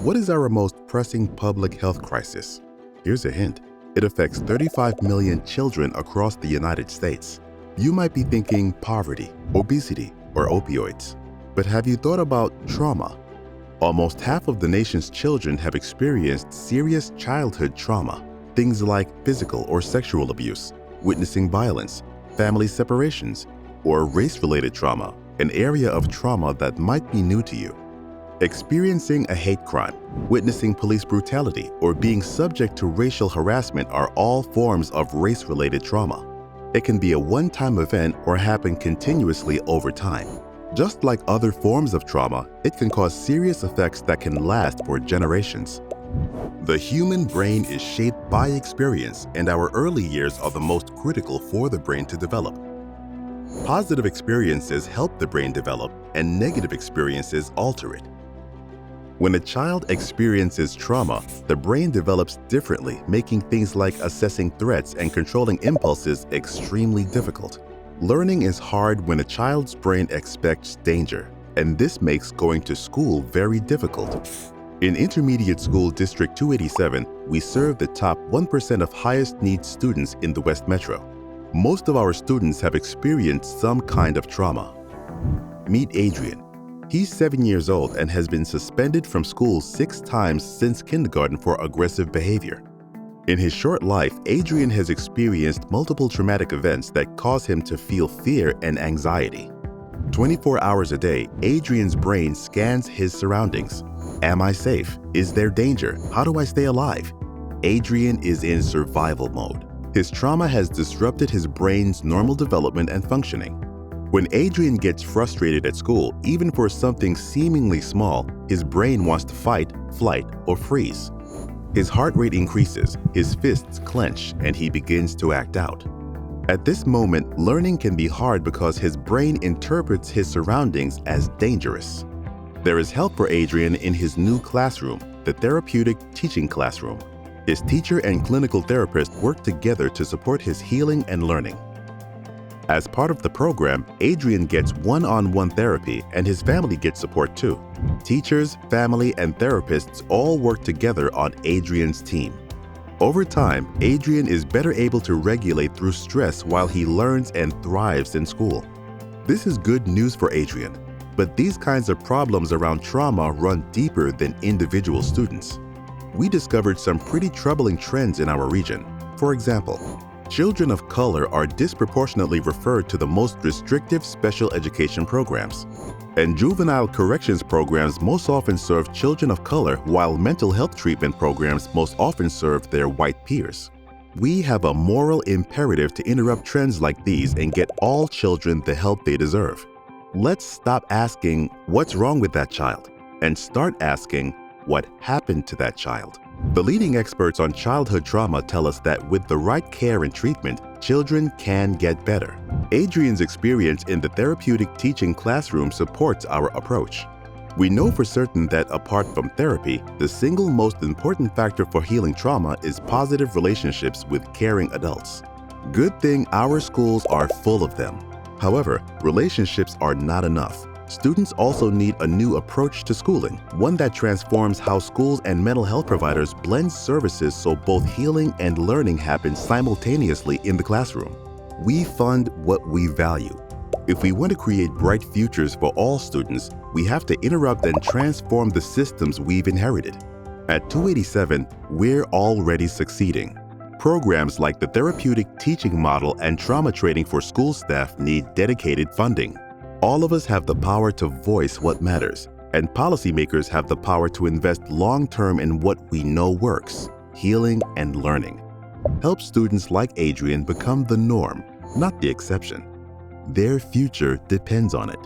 What is our most pressing public health crisis? Here's a hint. It affects 35 million children across the United States. You might be thinking poverty, obesity, or opioids. But have you thought about trauma? Almost half of the nation's children have experienced serious childhood trauma. Things like physical or sexual abuse, witnessing violence, family separations, or race-related trauma, an area of trauma that might be new to you. Experiencing a hate crime, witnessing police brutality, or being subject to racial harassment are all forms of race-related trauma. It can be a one-time event or happen continuously over time. Just like other forms of trauma, it can cause serious effects that can last for generations. The human brain is shaped by experience, and our early years are the most critical for the brain to develop. Positive experiences help the brain develop, and negative experiences alter it. When a child experiences trauma, the brain develops differently, making things like assessing threats and controlling impulses extremely difficult. Learning is hard when a child's brain expects danger, and this makes going to school very difficult. In Intermediate School District 287, we serve the top 1% of highest need students in the West Metro. Most of our students have experienced some kind of trauma. Meet Adrian. He's 7 years old and has been suspended from school 6 times since kindergarten for aggressive behavior. In his short life, Adrian has experienced multiple traumatic events that cause him to feel fear and anxiety. 24 hours a day, Adrian's brain scans his surroundings. Am I safe? Is there danger? How do I stay alive? Adrian is in survival mode. His trauma has disrupted his brain's normal development and functioning. When Adrian gets frustrated at school, even for something seemingly small, his brain wants to fight, flight, or freeze. His heart rate increases, his fists clench, and he begins to act out. At this moment, learning can be hard because his brain interprets his surroundings as dangerous. There is help for Adrian in his new classroom, the Therapeutic Teaching Classroom. His teacher and clinical therapist work together to support his healing and learning. As part of the program, Adrian gets one-on-one therapy and his family gets support too. Teachers, family, and therapists all work together on Adrian's team. Over time, Adrian is better able to regulate through stress while he learns and thrives in school. This is good news for Adrian, but these kinds of problems around trauma run deeper than individual students. We discovered some pretty troubling trends in our region. For example, children of color are disproportionately referred to the most restrictive special education programs. And juvenile corrections programs most often serve children of color, while mental health treatment programs most often serve their white peers. We have a moral imperative to interrupt trends like these and get all children the help they deserve. Let's stop asking, "What's wrong with that child?" and start asking, "What happened to that child?" The leading experts on childhood trauma tell us that with the right care and treatment, children can get better. Adrian's experience in the Therapeutic Teaching Classroom supports our approach. We know for certain that apart from therapy, the single most important factor for healing trauma is positive relationships with caring adults. Good thing our schools are full of them. However, relationships are not enough. Students also need a new approach to schooling, one that transforms how schools and mental health providers blend services so both healing and learning happen simultaneously in the classroom. We fund what we value. If we want to create bright futures for all students, we have to interrupt and transform the systems we've inherited. At 287, we're already succeeding. Programs like the Therapeutic Teaching Model and trauma training for school staff need dedicated funding. All of us have the power to voice what matters, and policymakers have the power to invest long-term in what we know works, healing and learning. Help students like Adrian become the norm, not the exception. Their future depends on it.